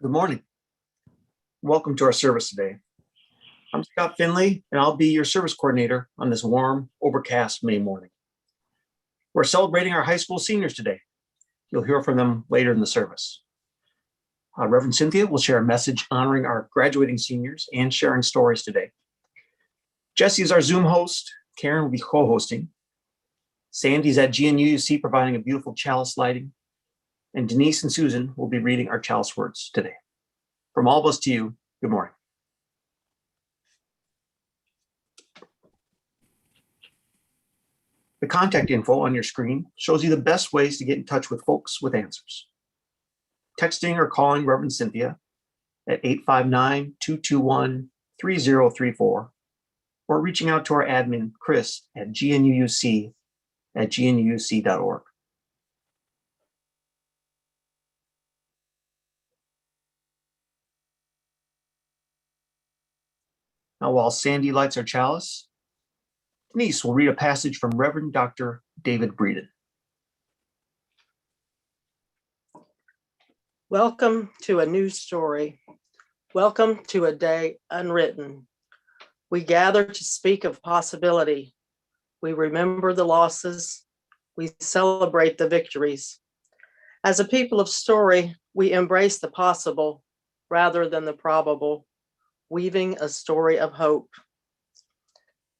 Good morning. Welcome to our service today. I'm Scott Finley, and I'll be your service coordinator on this warm, overcast May morning. We're celebrating our high school seniors today. You'll hear from them later in the service. Reverend Cynthia will share a message honoring our graduating seniors and sharing stories today. Jesse is our Zoom host. Karen will be co-hosting. Sandy's at GNUUC providing a beautiful chalice lighting. And Denise and Susan will be reading our chalice words today. From all of us to you, good morning. The contact info on your screen shows you the best ways to get in touch with folks with answers. Texting or calling Reverend Cynthia at 859-221-3034, or reaching out to our admin, Chris, at gnuuc@gnuuc.org. Now, while Sandy lights our chalice, Denise will read a passage from Reverend Dr. David Breeden. Welcome to a new story. Welcome to a day unwritten. We gather to speak of possibility. We remember the losses. We celebrate the victories. As a people of story, we embrace the possible rather than the probable, weaving a story of hope.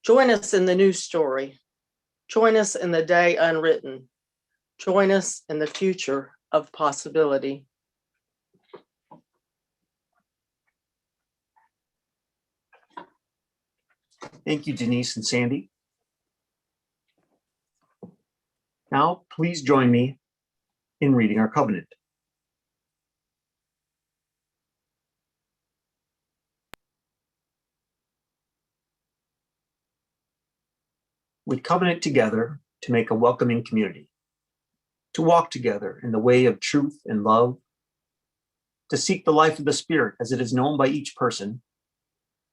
Join us in the new story. Join us in the day unwritten. Join us in the future of possibility. Thank you, Denise and Sandy. Now, please join me in reading our covenant. We covenant together to make a welcoming community, to walk together in the way of truth and love, to seek the life of the Spirit as it is known by each person,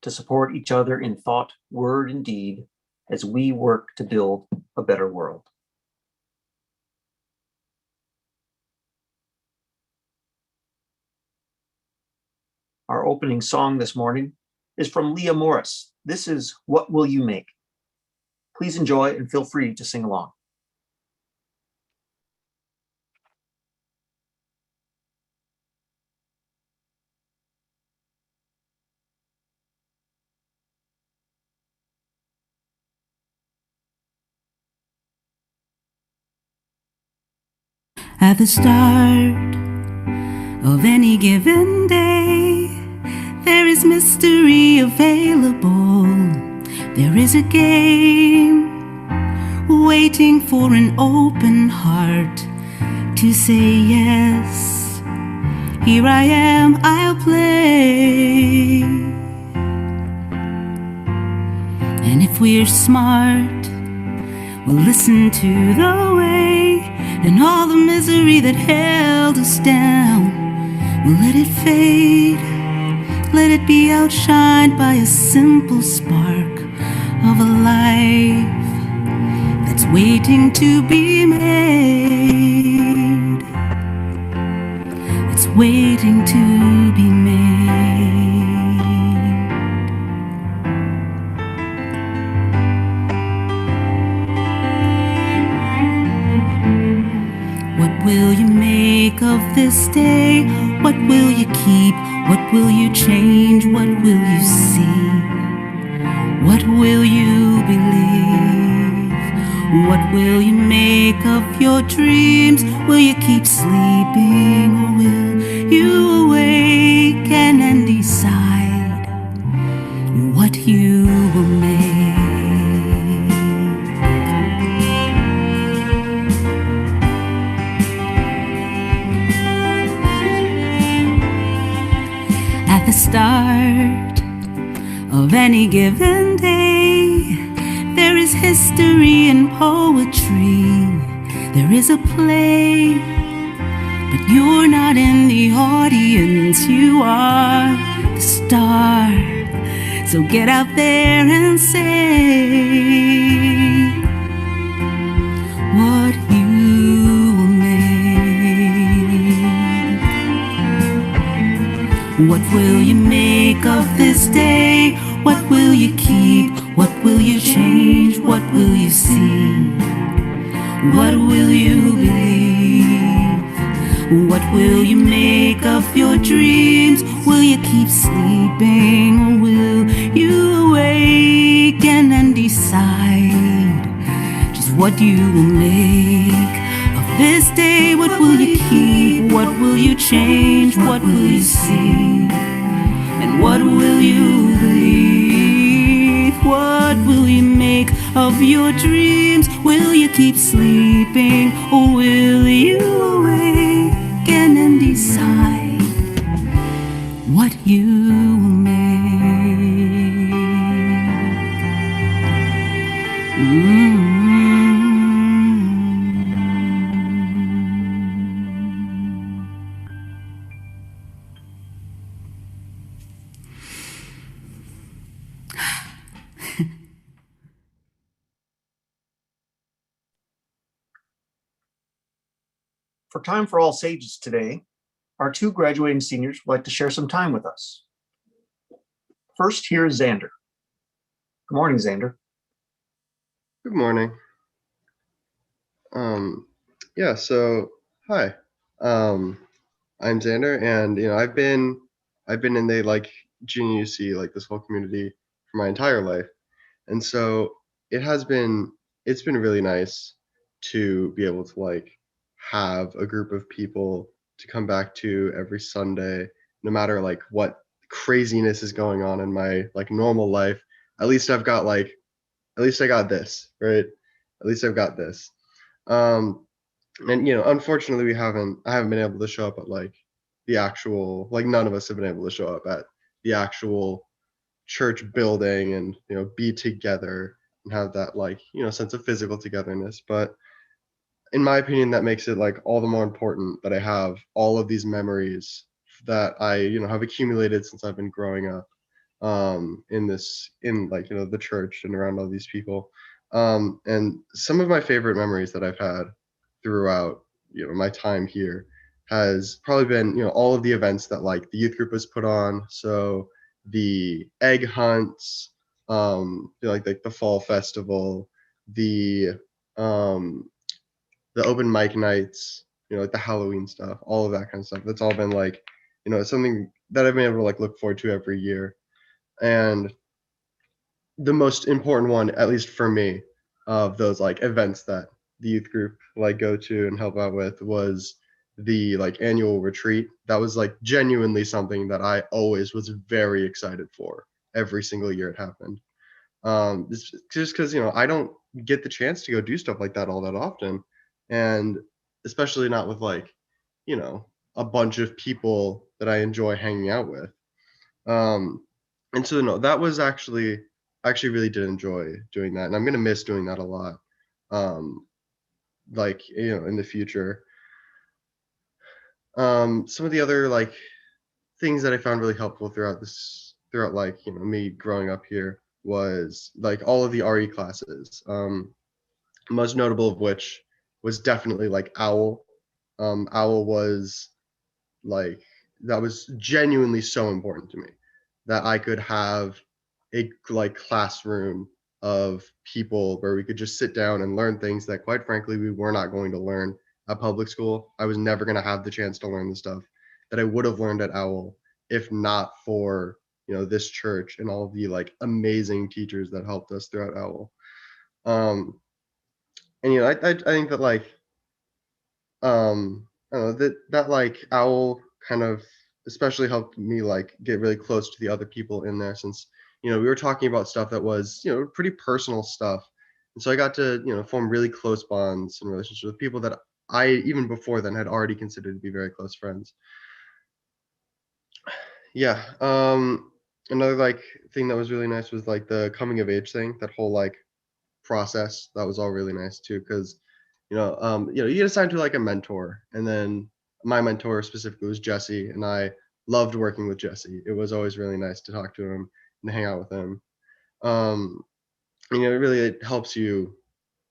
to support each other in thought, word, and deed as we work to build a better world. Our opening song this morning is from Leah Morris. This is What Will You Make? Please enjoy and feel free to sing along. At the start of any given day, there is mystery available. There is a game waiting for an open heart to say yes. Here I am, I'll play. And if we're smart, we'll listen to the way, and all the misery that held us down, we'll let it fade. Let it be outshined by a simple spark of a life that's waiting to be made. It's waiting to be made. What will you make of this day? What will you keep? What will you change? What will you see? What will you believe? What will you make of your dreams? Will you keep sleeping, or will you awaken and decide what you will make? At the start of any given day, there is history and poetry. There is a play, but you're not in the audience. You are the star. So get out there and say what you will make. What will you make of this day? What will you keep? What will you change? What will you see? What will you believe? What will you make of your dreams? Will you keep sleeping, or will you awaken and decide just what you will make of this day? What will you keep? What will you change? What will you see? And what will you believe? What will you make of your dreams? Will you keep sleeping, or will you awaken and decide what you will make? For Time for All Sages today, our two graduating seniors would like to share some time with us. First, here is Xander. Good morning, Xander. Good morning. Yeah, so hi. I'm Xander, and I've been in the junior UC, this whole community for my entire life. And so it's been really nice to be able to have a group of people to come back to every Sunday, no matter what craziness is going on in my normal life. At least I got this, right? At least I've got this. And unfortunately I haven't been able to show up at the actual, none of us have been able to show up at the actual church building and be together and have that sense of physical togetherness. But in my opinion, that makes it all the more important that I have all of these memories that I have accumulated since I've been growing up in the church and around all these people. And some of my favorite memories that I've had throughout my time here has probably been all of the events that the youth group has put on. So the egg hunts, the fall festival, the open mic nights, the Halloween stuff, all of that kind of stuff. That's all been something that I've been able to look forward to every year. And the most important one, at least for me, of those events that the youth group go to and help out with was the annual retreat. That was genuinely something that I always was very excited for every single year it happened. Just because I don't get the chance to go do stuff like that all that often, and especially not with a bunch of people that I enjoy hanging out with. And so no, that was actually really did enjoy doing that, and I'm gonna miss doing that a lot. In the future. Some of the other things that I found really helpful throughout me growing up here was all of the RE classes. Most notable of which was definitely OWL. OWL was that was genuinely so important to me that I could have a classroom of people where we could just sit down and learn things that quite frankly we were not going to learn at public school. I was never going to have the chance to learn the stuff that I would have learned at OWL if not for this church and all of the amazing teachers that helped us throughout OWL. And I think that I don't know, that OWL kind of especially helped me get really close to the other people in there, since we were talking about stuff that was pretty personal stuff, and so I got to form really close bonds and relationships with people that I even before then had already considered to be very close friends. Yeah. Another thing that was really nice was the coming of age thing. That whole process, that was all really nice too, because you get assigned to a mentor, and then my mentor specifically was Jesse, and I loved working with Jesse. It was always really nice to talk to him and hang out with him. It helps you.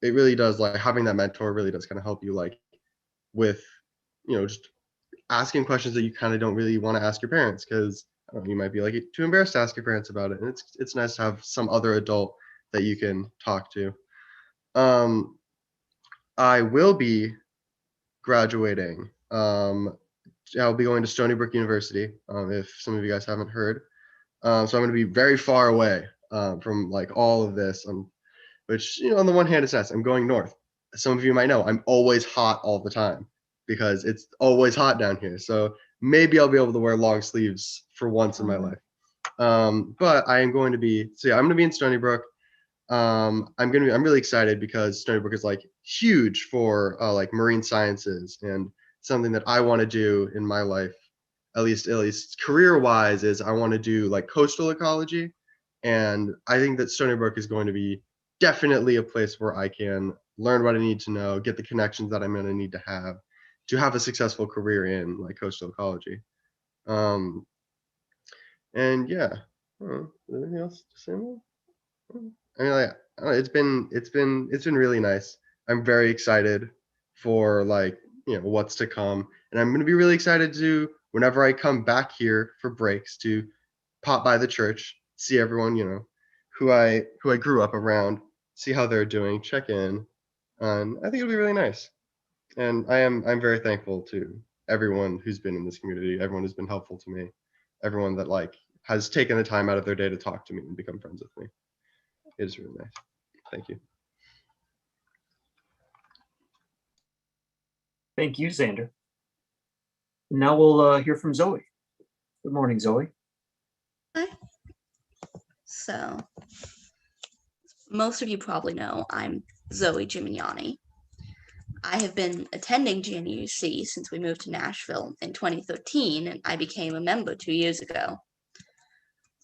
It really does, having that mentor really does kind of help you with just asking questions that you kind of don't really want to ask your parents because you might be like too embarrassed to ask your parents about it. And it's nice to have some other adult that you can talk to. I will be graduating. I'll be going to Stony Brook University, if some of you guys haven't heard. So I'm going to be very far away from like all of this, which, on the one hand, it's nice. I'm going north. Some of you might know I'm always hot all the time because it's always hot down here. So maybe I'll be able to wear long sleeves for once in my life. But I am going to be, I'm going to be in Stony Brook. I'm really excited because Stony Brook is like huge for like marine sciences, and something that I want to do in my life, at least career wise, is I want to do like coastal ecology. And I think that Stony Brook is going to be definitely a place where I can learn what I need to know, get the connections that I'm going to need to have a successful career in like coastal ecology. And yeah, anything else to say more? I mean, like, it's been really nice. I'm very excited for like, what's to come, and I'm gonna be really excited to, whenever I come back here for breaks, to pop by the church, see everyone, who I grew up around, see how they're doing, check in, and I think it'll be really nice. And I'm very thankful to everyone who's been in this community, everyone who's been helpful to me, everyone that like has taken the time out of their day to talk to me and become friends with me. It is really nice. Thank you. Thank you, Xander. Now we'll hear from Zoe. Good morning, Zoe. Hi. So, most of you probably know I'm Zoe Gimignani. I have been attending GNUC since we moved to Nashville in 2013, and I became a member 2 years ago,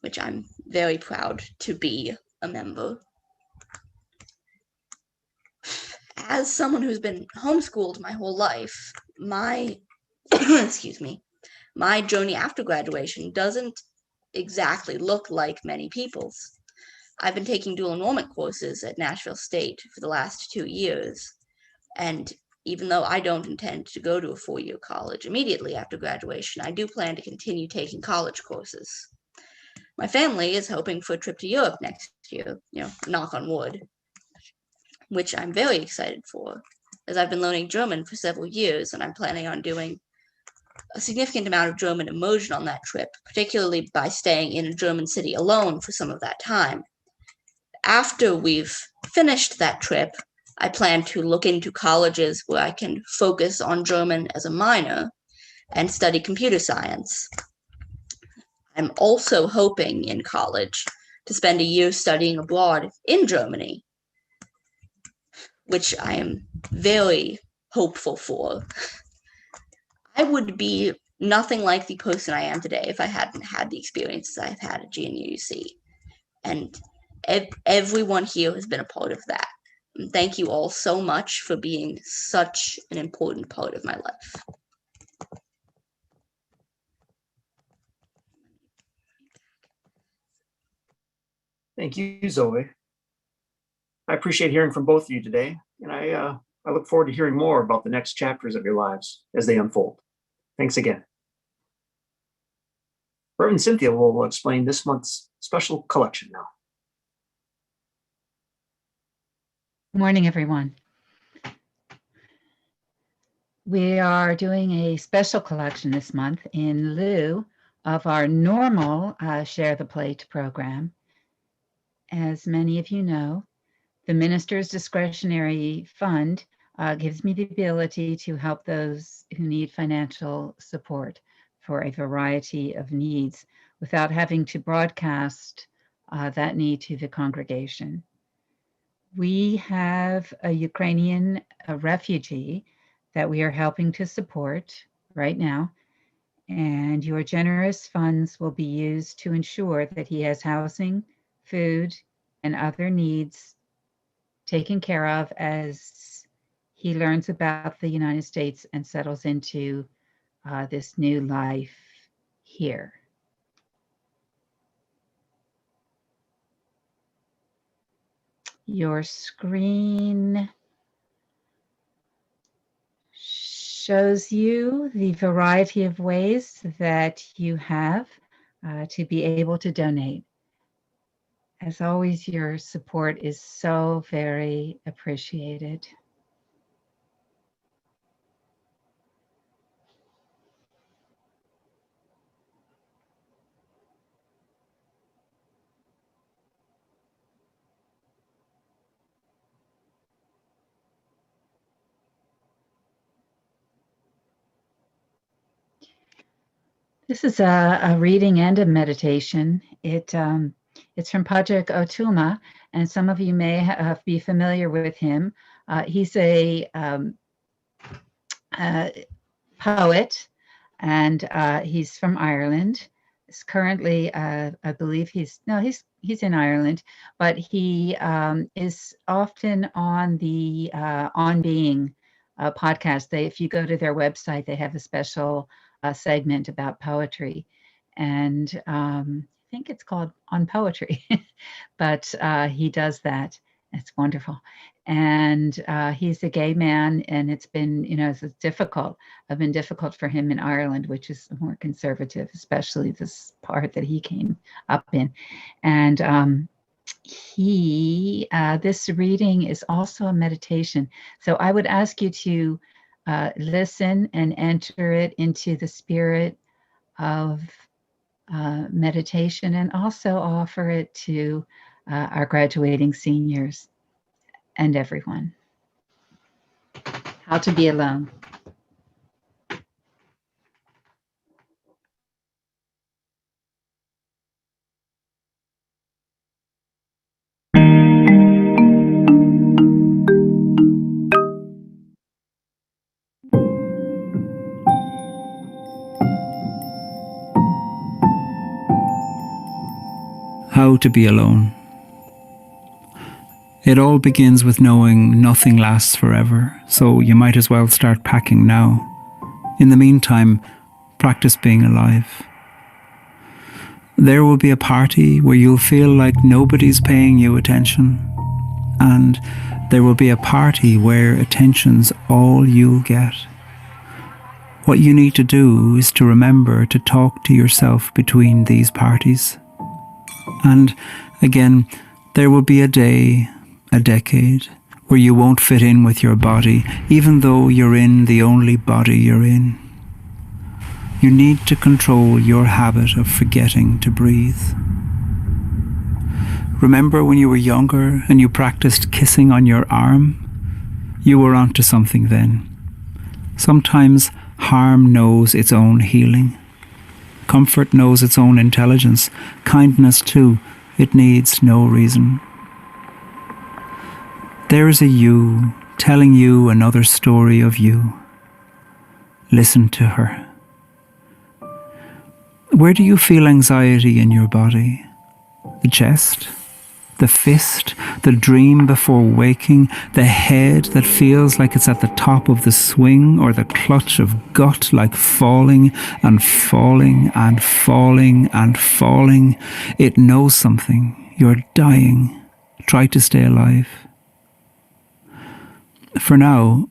which I'm very proud to be a member. As someone who's been homeschooled my whole life, my excuse me, my journey after graduation doesn't exactly look like many people's. I've been taking dual enrollment courses at Nashville State for the last 2 years, and even though I don't intend to go to a 4-year college immediately after graduation, I do plan to continue taking college courses. My family is hoping for a trip to Europe next year, knock on wood, which I'm very excited for, as I've been learning German for several years, and I'm planning on doing a significant amount of German immersion on that trip, particularly by staying in a German city alone for some of that time. After we've finished that trip, I plan to look into colleges where I can focus on German as a minor and study computer science. I'm also hoping in college to spend a year studying abroad in Germany, which I am very hopeful for. I would be nothing like the person I am today if I hadn't had the experiences I've had at GNUC. And everyone here has been a part of that. And thank you all so much for being such an important part of my life. Thank you, Zoe. I appreciate hearing from both of you today, and I look forward to hearing more about the next chapters of your lives as they unfold. Thanks again. Reverend Cynthia will explain this month's special collection now. Good morning, everyone. We are doing a special collection this month in lieu of our normal Share the Plate program. As many of you know, the Minister's Discretionary Fund gives me the ability to help those who need financial support for a variety of needs without having to broadcast that need to the congregation. We have a Ukrainian refugee that we are helping to support right now, and your generous funds will be used to ensure that he has housing, food, and other needs taken care of as he learns about the United States and settles into this new life here. Your screen shows you the variety of ways that you have to be able to donate. As always, your support is so very appreciated. This is a reading and a meditation. It's from Padraig Otuma, and some of you may be familiar with him. He's a poet, and he's from Ireland. He's currently, I believe he's in Ireland, but he is often on the On Being podcast. If you go to their website, they have a special segment about poetry, and I think it's called On Poetry, but he does that. It's wonderful. And he's a gay man, and it's been, it's difficult. It's been difficult for him in Ireland, which is more conservative, especially this part that he came up in. And this reading is also a meditation. So I would ask you to listen and enter it into the spirit of meditation, and also offer it to our graduating seniors and everyone. How to be alone. How to be alone. It all begins with knowing nothing lasts forever, so you might as well start packing now. In the meantime, practice being alive. There will be a party where you'll feel like nobody's paying you attention, and there will be a party where attention's all you'll get. What you need to do is to remember to talk to yourself between these parties. And again, there will be a day, a decade, where you won't fit in with your body, even though you're in the only body you're in. You need to control your habit of forgetting to breathe. Remember when you were younger and you practiced kissing on your arm? You were onto something then. Sometimes harm knows its own healing. Comfort knows its own intelligence. Kindness too, it needs no reason. There is a you telling you another story of you. Listen to her. Where do you feel anxiety in your body? The chest? The fist? The dream before waking? The head that feels like it's at the top of the swing, or the clutch of gut like falling and falling and falling and falling? It knows something. You're dying. Try to stay alive. For now,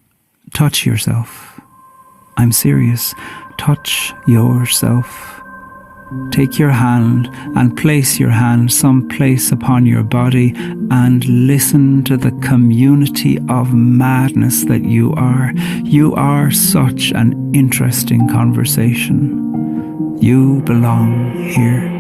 touch yourself. I'm serious. Touch yourself. Take your hand and place your hand someplace upon your body and listen to the community of madness that you are. You are such an interesting conversation. You belong here.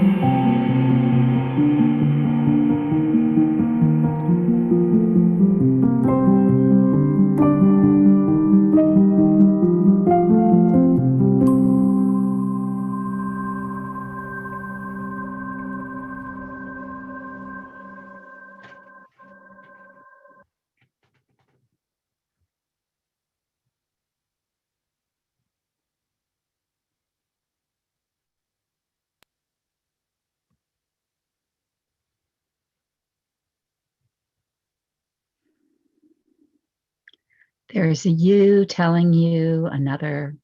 There is a you telling you another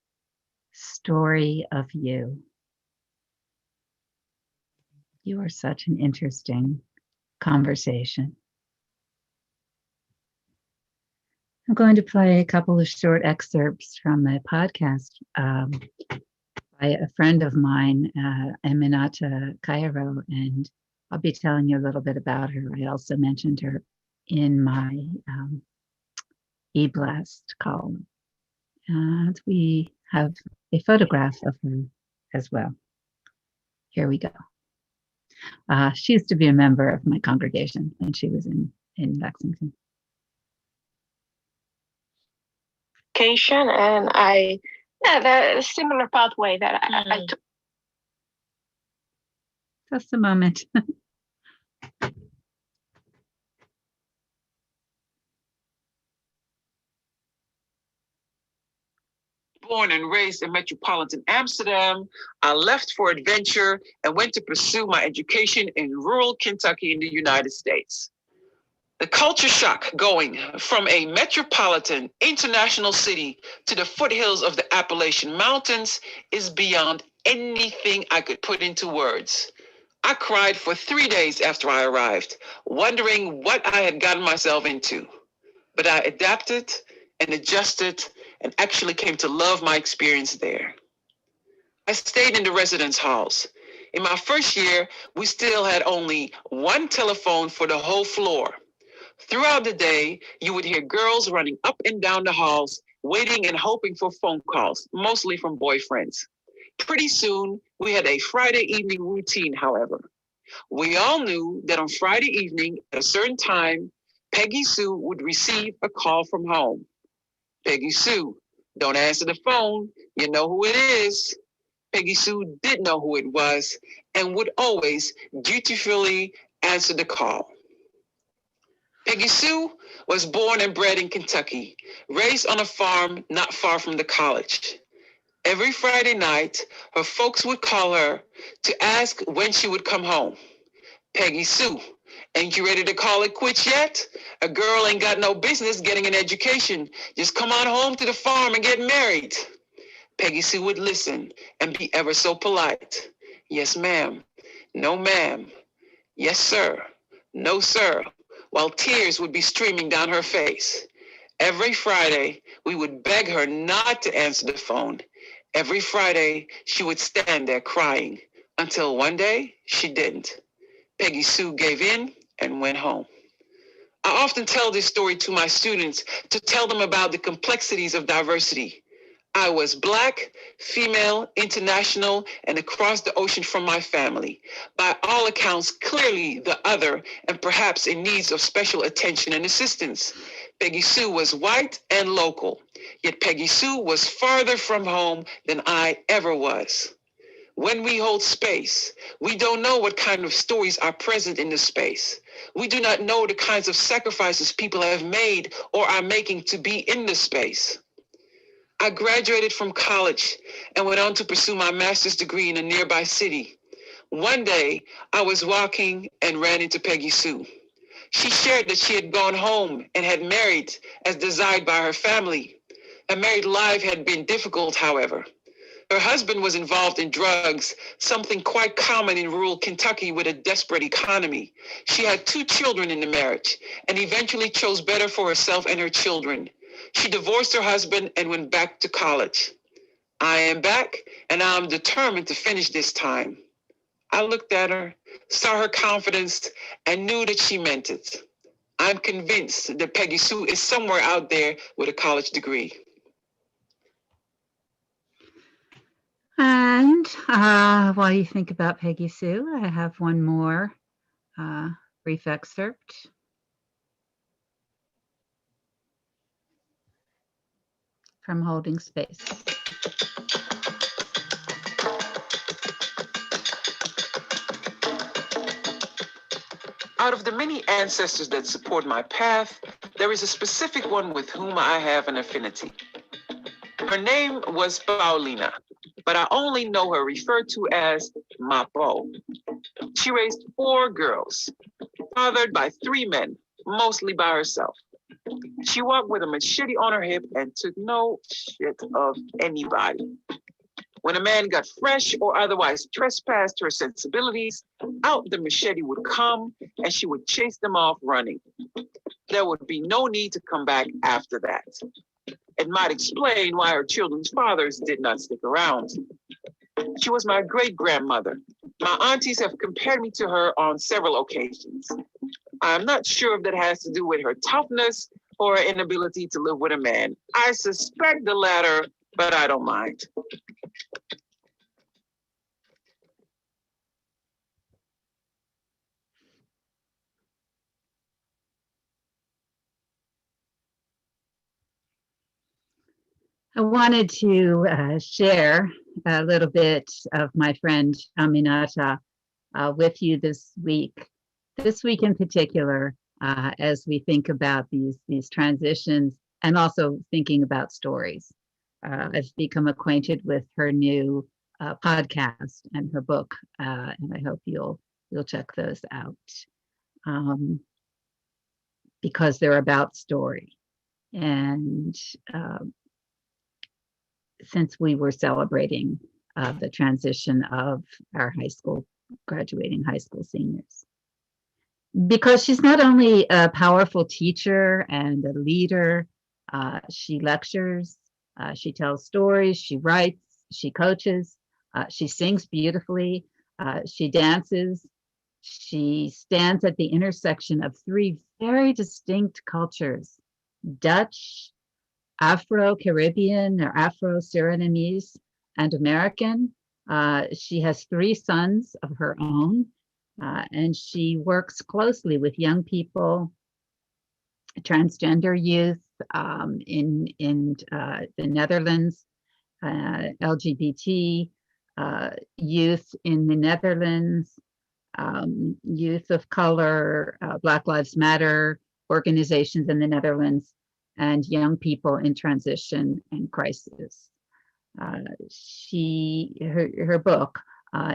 story of you. You are such an interesting conversation. I'm going to play a couple of short excerpts from a podcast by a friend of mine, Aminata Cairo, and I'll be telling you a little bit about her. I also mentioned her in my e-blast column. And we have a photograph of her as well. Here we go. She used to be a member of my congregation when she was in Lexington. And I had a similar pathway that I took. Just a moment. Born and raised in metropolitan Amsterdam, I left for adventure and went to pursue my education in rural Kentucky in the United States. The culture shock going from a metropolitan international city to the foothills of the Appalachian Mountains is beyond anything I could put into words. I cried for 3 days after I arrived, wondering what I had gotten myself into. But I adapted and adjusted and actually came to love my experience there. I stayed in the residence halls. In my first year, we still had only one telephone for the whole floor. Throughout the day, you would hear girls running up and down the halls, waiting and hoping for phone calls, mostly from boyfriends. Pretty soon, we had a Friday evening routine, however. We all knew that on Friday evening, at a certain time, Peggy Sue would receive a call from home. Peggy Sue, don't answer the phone. You know who it is. Peggy Sue did know who it was and would always dutifully answer the call. Peggy Sue was born and bred in Kentucky, raised on a farm not far from the college. Every Friday night, her folks would call her to ask when she would come home. Peggy Sue, ain't you ready to call it quits yet? A girl ain't got no business getting an education. Just come on home to the farm and get married. Peggy Sue would listen and be ever so polite. Yes, ma'am. No, ma'am. Yes, sir. No, sir. While tears would be streaming down her face. Every Friday, we would beg her not to answer the phone. Every Friday, she would stand there crying until one day she didn't. Peggy Sue gave in and went home. I often tell this story to my students to tell them about the complexities of diversity. I was Black, female, international, and across the ocean from my family. By all accounts, clearly the other and perhaps in need of special attention and assistance. Peggy Sue was white and local, yet Peggy Sue was farther from home than I ever was. When we hold space, we don't know what kind of stories are present in the space. We do not know the kinds of sacrifices people have made or are making to be in the space. I graduated from college and went on to pursue my master's degree in a nearby city. One day, I was walking and ran into Peggy Sue. She shared that she had gone home and had married as desired by her family. Her married life had been difficult, however. Her husband was involved in drugs, something quite common in rural Kentucky with a desperate economy. She had 2 children in the marriage and eventually chose better for herself and her children. She divorced her husband and went back to college. I am back and I'm determined to finish this time. I looked at her, saw her confidence, and knew that she meant it. I'm convinced that Peggy Sue is somewhere out there with a college degree. And while you think about Peggy Sue, I have one more brief excerpt. From Holding Space. Out of the many ancestors that support my path, there is a specific one with whom I have an affinity. Her name was Paulina, but I only know her referred to as Mapo. She raised 4 girls, fathered by 3 men, mostly by herself. She walked with a machete on her hip and took no shit of anybody. When a man got fresh or otherwise trespassed her sensibilities, out the machete would come and she would chase them off running. there would be no need to come back after that. It might explain why her children's fathers did not stick around. She was my great-grandmother. My aunties have compared me to her on several occasions. I'm not sure if that has to do with her toughness or her inability to live with a man. I suspect the latter, but I don't mind. I wanted to share a little bit of my friend Aminata with you this week. This week in particular, as we think about these transitions and also thinking about stories. I've become acquainted with her new podcast and her book, and I hope you'll check those out because they're about story. And since we were celebrating the transition of our graduating high school seniors. Because she's not only a powerful teacher and a leader, she lectures, she tells stories, she writes, she coaches, she sings beautifully, she dances, she stands at the intersection of three very distinct cultures, Dutch, Afro-Caribbean or Afro-Surinamese, and American. She has 3 sons of her own, and she works closely with young people, transgender youth in the Netherlands, LGBT youth in the Netherlands, youth of color, Black Lives Matter organizations in the Netherlands, and young people in transition and crisis. Her book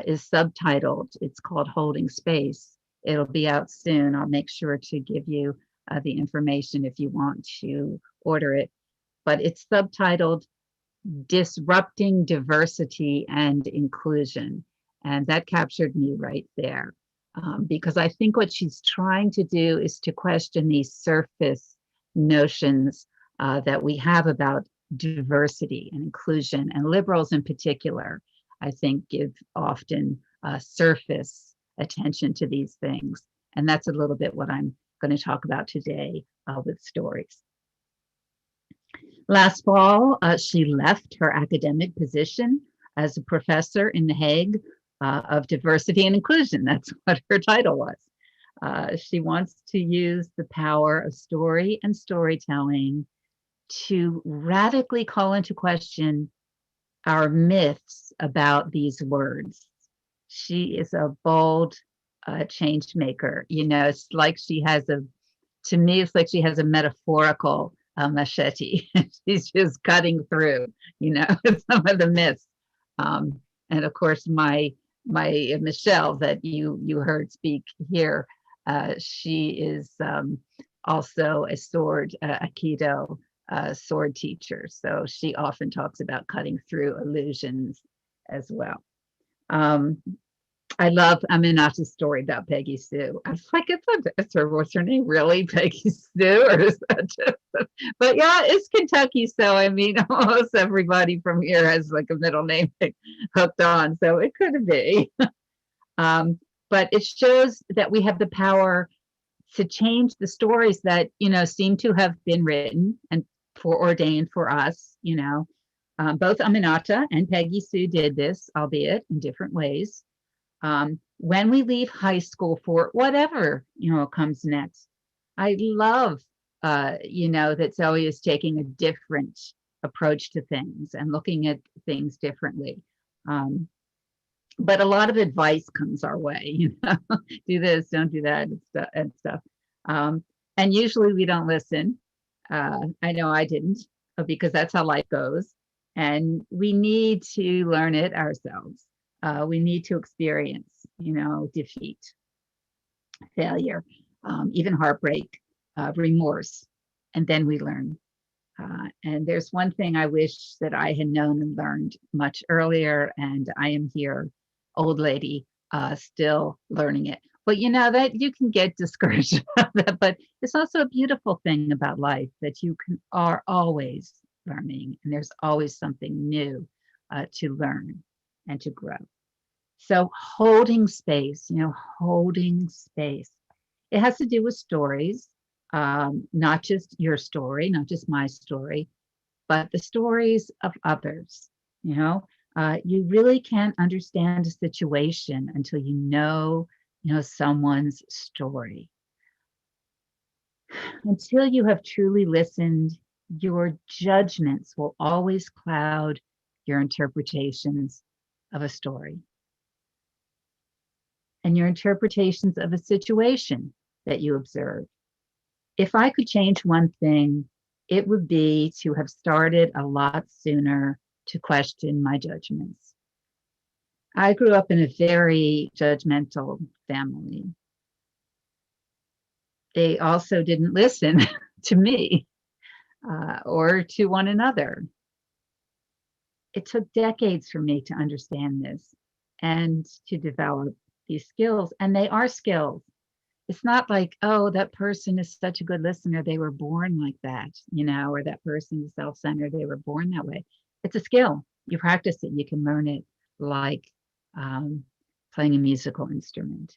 is subtitled, it's called Holding Space. It'll be out soon. I'll make sure to give you the information if you want to order it. But it's subtitled Disrupting Diversity and Inclusion. And that captured me right there. Because I think what she's trying to do is to question these surface notions that we have about diversity and inclusion, and liberals in particular, I think, give often surface attention to these things. And that's a little bit what I'm going to talk about today with stories. Last fall, she left her academic position as a professor in The Hague of diversity and inclusion. That's what her title was. She wants to use the power of story and storytelling to radically call into question our myths about these words. She is a bold change maker. You know, it's like she has to me, it's like she has a metaphorical machete. She's just cutting through, you know, some of the myths. And of course, my Michelle that you heard speak here, she is also a Aikido sword teacher. So she often talks about cutting through illusions as well. I love Aminata's story about Peggy Sue. I was like, what's her name? Really? Peggy Sue? Or is that just, but yeah, it's Kentucky. So I mean, almost everybody from here has like a middle name hooked on. So it could be. But it shows that we have the power to change the stories that, you know, seem to have been written and foreordained for us. You know, both Aminata and Peggy Sue did this, albeit in different ways. When we leave high school for whatever, you know, comes next, I love, you know, that Zoe is taking a different approach to things and looking at things differently. But a lot of advice comes our way, you know, do this, don't do that, and stuff. And usually we don't listen. I know I didn't, because that's how life goes. And we need to learn it ourselves. We need to experience, you know, defeat, failure, even heartbreak, remorse, and then we learn. And there's one thing I wish that I had known and learned much earlier, and I am here, old lady, still learning it. But you know that you can get discouraged about that, but it's also a beautiful thing about life that are always learning, and there's always something new to learn and to grow. So holding space, holding space. It has to do with stories, not just your story, not just my story, but the stories of others. You really can't understand a situation until you know someone's story. Until you have truly listened, your judgments will always cloud your interpretations of a story and your interpretations of a situation that you observe. If I could change one thing, it would be to have started a lot sooner to question my judgments. I grew up in a very judgmental family. They also didn't listen to me or to one another. It took decades for me to understand this and to develop these skills. And they are skills. It's not like, oh, that person is such a good listener, they were born like that, or that person is self-centered, they were born that way. It's a skill. You practice it, you can learn it like playing a musical instrument.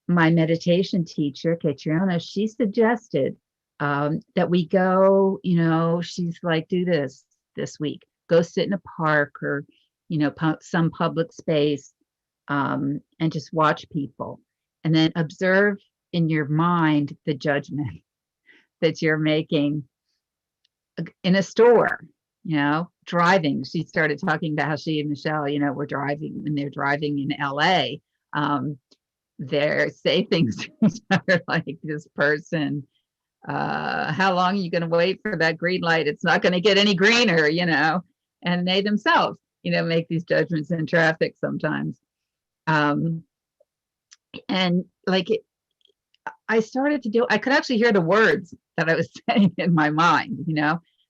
My meditation teacher, Catriona, she suggested that we go, she's like, do this week. Go sit in a park or, some public space and just watch people. And then observe in your mind the judgment that you're making in a store, driving. She started talking about how she and Michelle, were driving when they're driving in LA. They say things to each other like, this person, how long are you going to wait for that green light? It's not going to get any greener, and they themselves, make these judgments in traffic sometimes. And like I started to do, I could actually hear the words that I was saying in my mind,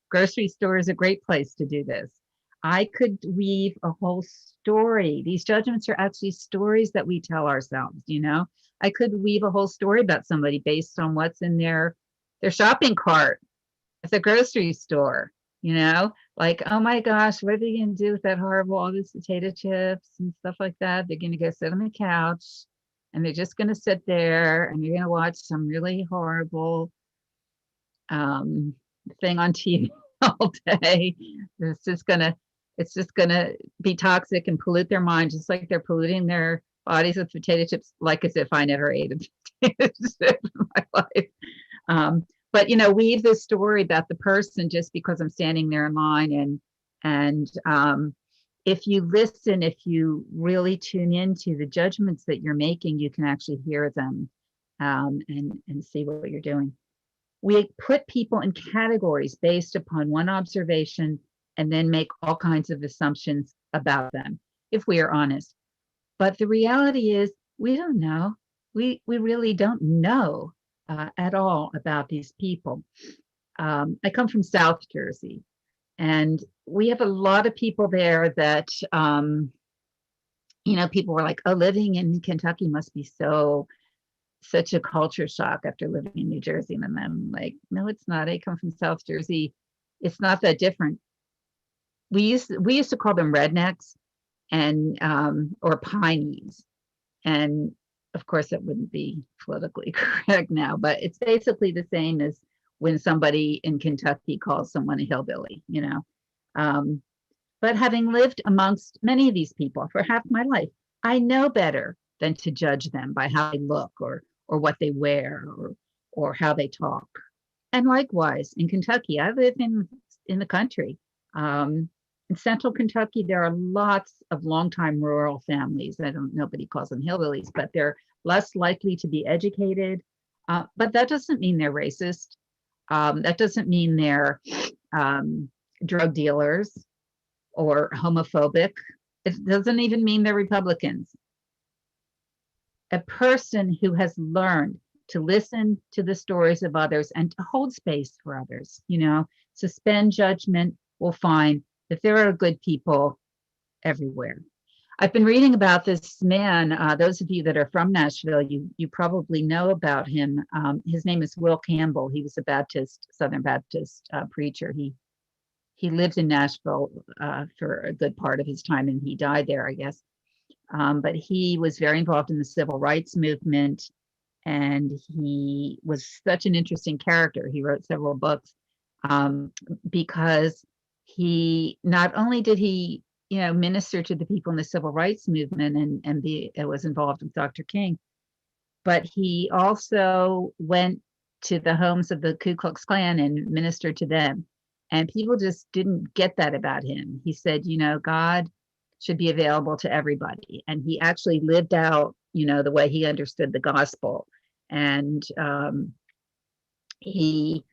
grocery store is a great place to do this. I could weave a whole story. These judgments are actually stories that we tell ourselves, I could weave a whole story about somebody based on what's in their shopping cart at the grocery store, like, oh my gosh, what are they going to do with that horrible, all these potato chips and stuff like that? They're going to go sit on the couch and they're just going to sit there and you're going to watch some really horrible thing on TV all day. It's just going to be toxic and pollute their mind, just like they're polluting their bodies with potato chips, like as if I never ate a potato chip in my life. But weave this story about the person just because I'm standing there in line, and if you listen, if you really tune into the judgments that you're making, you can actually hear them and see what you're doing. We put people in categories based upon one observation and then make all kinds of assumptions about them, if we are honest. But the reality is we don't know. We really don't know at all about these people. I come from South Jersey, and we have a lot of people there that, people were like, oh, living in Kentucky must be such a culture shock after living in New Jersey. And I'm like, no, it's not. I come from South Jersey. It's not that different. We used to call them rednecks and or pineys. And of course, that wouldn't be politically correct now, but it's basically the same as when somebody in Kentucky calls someone a hillbilly, But having lived amongst many of these people for half my life, I know better than to judge them by how they look or what they wear or how they talk. And likewise, in Kentucky, I live in the country. In central Kentucky, there are lots of longtime rural families. Nobody calls them hillbillies, but they're less likely to be educated. But that doesn't mean they're racist. That doesn't mean they're drug dealers or homophobic. It doesn't even mean they're Republicans. A person who has learned to listen to the stories of others and to hold space for others, suspend judgment, will find that there are good people everywhere. I've been reading about this man. Those of you that are from Nashville, you probably know about him. His name is Will Campbell. He was a Baptist, Southern Baptist preacher. He lived in Nashville for a good part of his time, and he died there, I guess. But he was very involved in the civil rights movement, and he was such an interesting character. He wrote several books because he not only did he minister to the people in the civil rights movement and was involved with Dr. King, but he also went to the homes of the Ku Klux Klan and ministered to them. And people just didn't get that about him. He said, God should be available to everybody. And he actually lived out, the way he understood the gospel. And he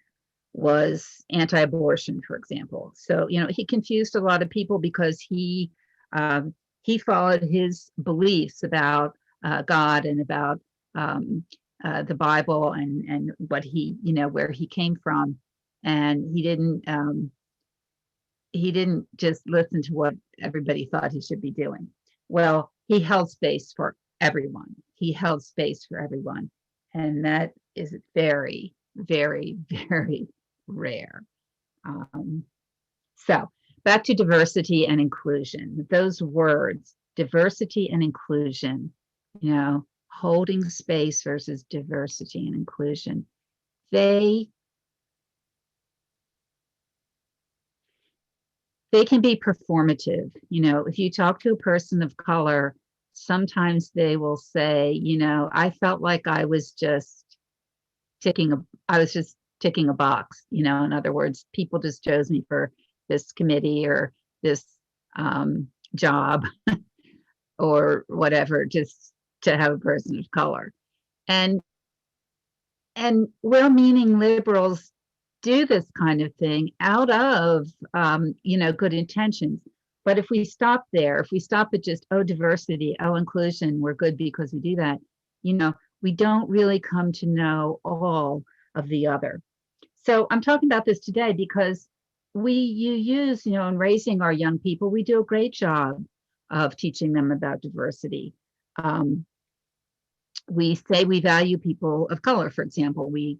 was anti-abortion, for example. So, he confused a lot of people because he followed his beliefs about God and about the Bible and what he, where he came from. And he didn't just listen to what everybody thought he should be doing. Well, he held space for everyone. He held space for everyone. And that is very, very, very rare. So back to diversity and inclusion. Those words, diversity and inclusion, holding space versus diversity and inclusion, they can be performative. If you talk to a person of color, sometimes they will say, I felt like I was just ticking a box. In other words, people just chose me for this committee or this job or whatever, just to have a person of color. And well-meaning liberals do this kind of thing out of good intentions. But if we stop there, if we stop at just diversity, inclusion, we're good because we do that, we don't really come to know all of the other. So I'm talking about this today because you use in raising our young people, we do a great job of teaching them about diversity. We say we value people of color, for example. We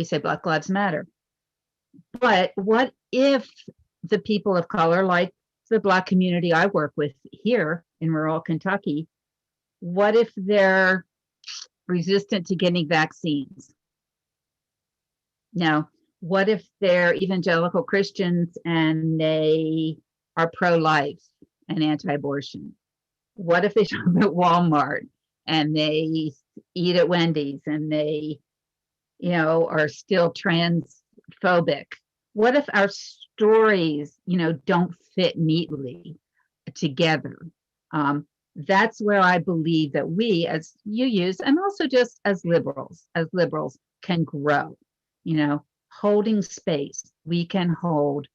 say Black Lives Matter. But what if the people of color, like the Black community I work with here in rural Kentucky, what if they're resistant to getting vaccines? Now, what if they're evangelical Christians and they are pro-life and anti-abortion? What if they shop at Walmart and they eat at Wendy's and they, are still transphobic? What if our stories, don't fit neatly together? That's where I believe that we, as you use, and also just as liberals can grow, holding space. We can hold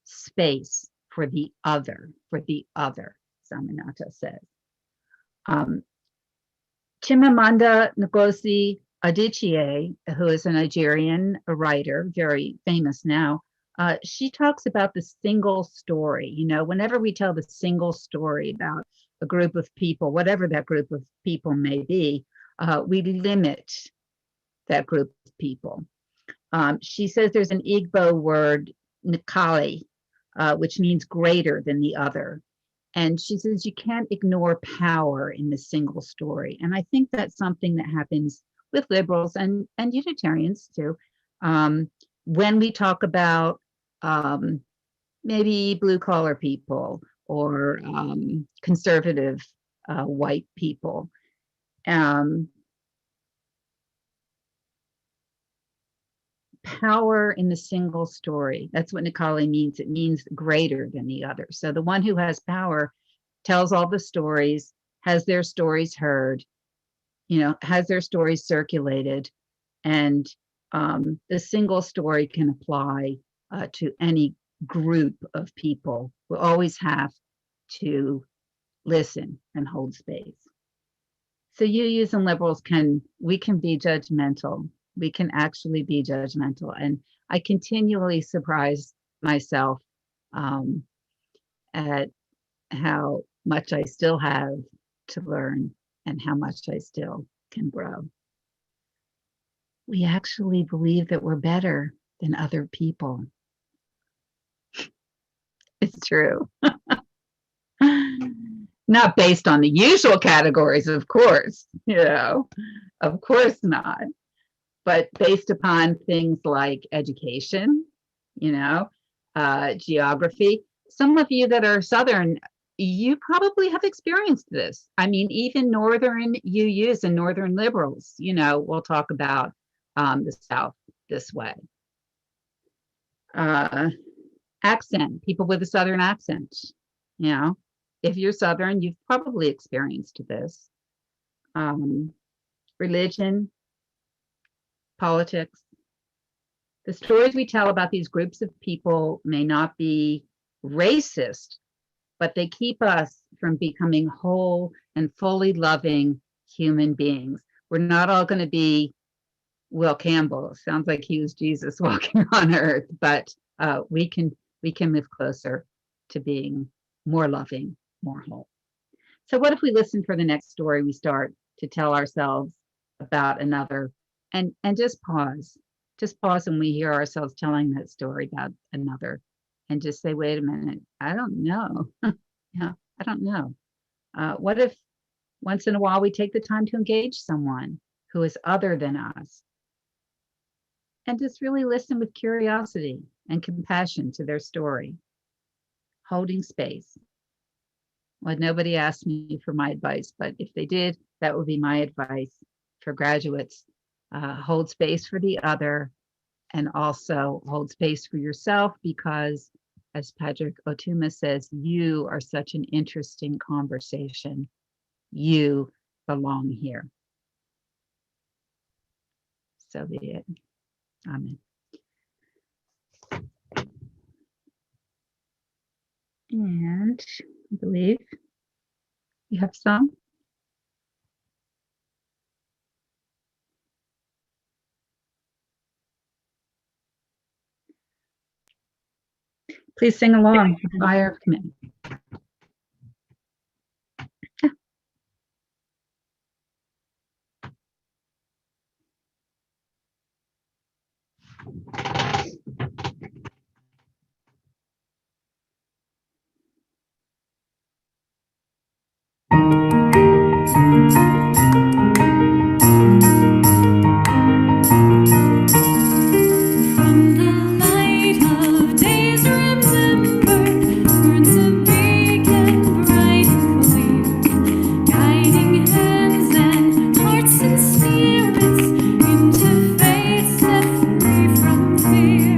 space for the other, Saminata says. Chimamanda Ngozi Adichie, who is a Nigerian writer, very famous now, she talks about the single story. Whenever we tell the single story about a group of people, whatever that group of people may be, we limit that group of people. She says there's an Igbo word, Nikali, which means greater than the other. And she says you can't ignore power in the single story. And I think that's something that happens with liberals and Unitarians too. When we talk about maybe blue collar people or conservative white people, power in the single story. That's what Nikali means. It means greater than the other. So the one who has power tells all the stories, has their stories heard, has their stories circulated, and the single story can apply to any group of people. We always have to listen and hold space. So UUs and liberals we can be judgmental. We can actually be judgmental. And I continually surprise myself at how much I still have to learn and how much I still can grow. We actually believe that we're better than other people. It's true. Not based on the usual categories, of course, of course not, but based upon things like education, geography. Some of you that are Southern, you probably have experienced this. I mean, even Northern UUs and Northern liberals, we'll talk about the South this way. Accent, people with a Southern accent, if you're Southern, you've probably experienced this. Religion, politics. The stories we tell about these groups of people may not be racist, but they keep us from becoming whole and fully loving human beings. We're not all going to be Will Campbell. Sounds like he was Jesus walking on earth, but we can move closer to being more loving, more whole. So what if we listen for the next story we start to tell ourselves about another, and just pause when we hear ourselves telling that story about another, and just say, wait a minute, I don't know. I don't know. What if once in a while we take the time to engage someone who is other than us, and just really listen with curiosity and compassion to their story, holding space. Well, nobody asked me for my advice, but if they did, that would be my advice for graduates. Hold space for the other, and also hold space for yourself, because as Patrick Otuma says, you are such an interesting conversation. You belong here. So be it. Amen. And I believe you have some. Please sing along with Fire of Commitment. From the light of days remembered, burns a beacon bright and clear, guiding hands and hearts and spirits into faith set free from fear.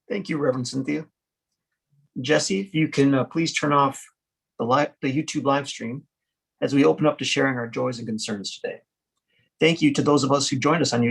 Thank you, Reverend Cynthia. Jesse, if you can please turn off the YouTube live stream as we open up to sharing our joys and concerns today. Thank you to those of us who joined us on